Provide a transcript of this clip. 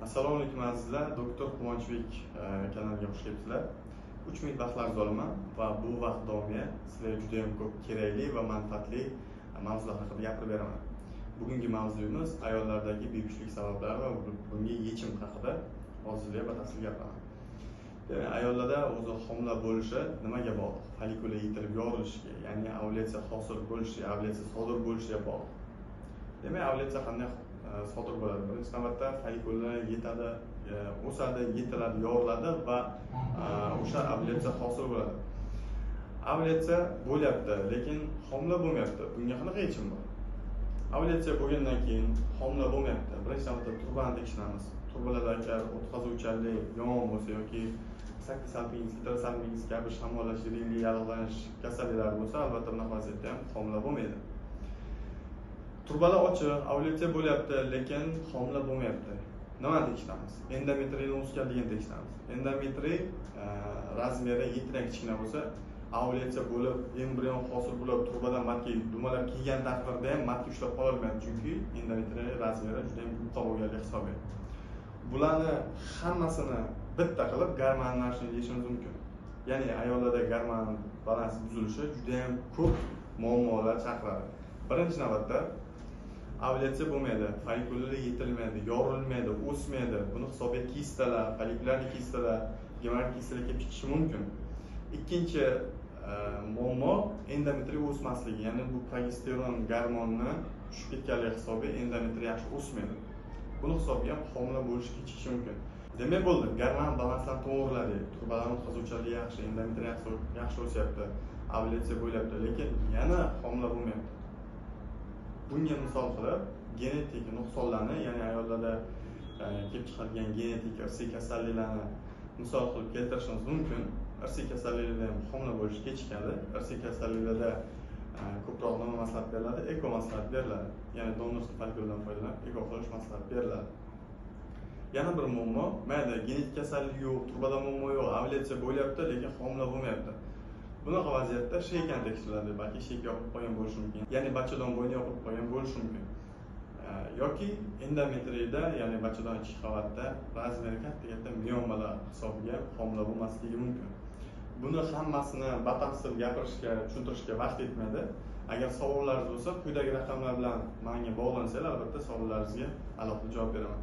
Assalomu alaykum azizlar, doktor Quvonchbek kanaliga xush kelibsizlar. 3 minut vaqtlaringizni olaman va bu vaqt davomida sizlarga juda ham ko'p kerakli va manfaatli mavzular haqida gapirib beraman. Bugungi mavzuyimiz ayollardagi bepushtlik sabablari va bunga yechim haqida hozirda batafsil gapiraman. Demak, ayollarda o'zi homila bo'lishi nimaga bog'liq? Follikula yetilib yorilishiga, ya'ni ovulyatsiya hosil bo'lishiga, ovulyatsiya sodir bo'lishiga bog'liq. Demak, ovulyatsiya qanday sodir bo'ladi? Birinchi navbatda follikula yetadi, o'sadi, yetiladi, yoriladi va o'sha ovulyatsiya hosil bo'ladi. Ovulyatsiya bo'lyapti, lekin homila bo'lmayapti. Bunga qanaqa yechim bor? Ovulyatsiya bo'lgandan keyin homila bo'lmayapti. Birinchi navbatda turbani tekshiramiz. Turbalarda agar o'tkazuvchanlik yomon bo'lsa yoki sakkisalpingiz, gitrosalpingiz kabi shamollash, yiringlik, yallig'lanish kasalliklari bo'lsa, albatta bunaqa vaziyatda ham homila bo'lmaydi. Turbalar ochiq, ovulyatsiya bo'lyapti, lekin homila bo'lmayapti. Nimani tekshiramiz? Endometriyni o'sganligini tekshiramiz. Endometriy razmeri yettidan kichkina bo'lsa, ovulyatsiya bo'lib, embrion hosil bo'lib, turbadan matga dumalab kelgan taqdirda ham matga ushlab qololmaydi, chunki endometriy razmeri juda ham katta bo'lganligi hisoblanadi. Bularni hammasini bitta qilib gormonlarni yechishimiz mumkin. Ya'ni ayollarda gormon balansi buzilishi juda ham ko'p muammolar chaqiradi. Birinchi navbatda ovulyatsiya bo'lmaydi, follikulalar yetilmaydi, yorilmaydi, o'smaydi. Buni hisobiga kistalar, follikularli kistalar, gemoraid kistalar kelib chiqishi mumkin. Ikkinchi muammo endometriy o'smasligi, ya'ni bu progesteron gormoni tushib ketganligi hisobiga endometriy yaxshi o'smaydi. Buni hisobiga ham homila bo'lishga chiqishi mumkin. Demak bo'ldi, gormon balansini to'g'riladi, turbalar o'tkazuvchanligi yaxshi, endometriy yaxshi o'syapti, ovulyatsiya bo'lyapti, lekin yana homila bo'lmayapti. Bunga misol qilib genetik nuqsonlarni, ya'ni ayollarda kelib chiqadigan genetik irsiy kasalliklarni misol qilib keltirishimiz mumkin. Irsiy kasalliklarda ham homila bo'lish kechikadi. Irsiy kasalliklarda ko'proq nima maslahat beriladi? Eko maslahat beriladi. Ya'ni donorskiy follikuladan foydalanib eko qilish maslahat beriladi. Yana bir muammo, mayda genetik kasallik yo'q, turbada muammo yo'q, ovulyatsiya bo'lyapti, lekin homila bo'lmayapti. Bunaqa vaziyatda sheykan tekshiriladi, balki sheyka yopib qo'ygan bo'lishi mumkin. Ya'ni bachadon bo'yni yopib qo'ygan bo'lishi mumkin. Yoki endometriyda, ya'ni bachadon ichki qavatda razmeri katta miomalar hisobiga homila bo'lmasligi mumkin. Buni hammasini batafsil gapirishga, tushuntirishga vaqt yetmaydi. Agar savollaringiz bo'lsa, quyidagi raqamlar bilan menga bog'lansanglar, albatta savollaringizga alohida javob beraman.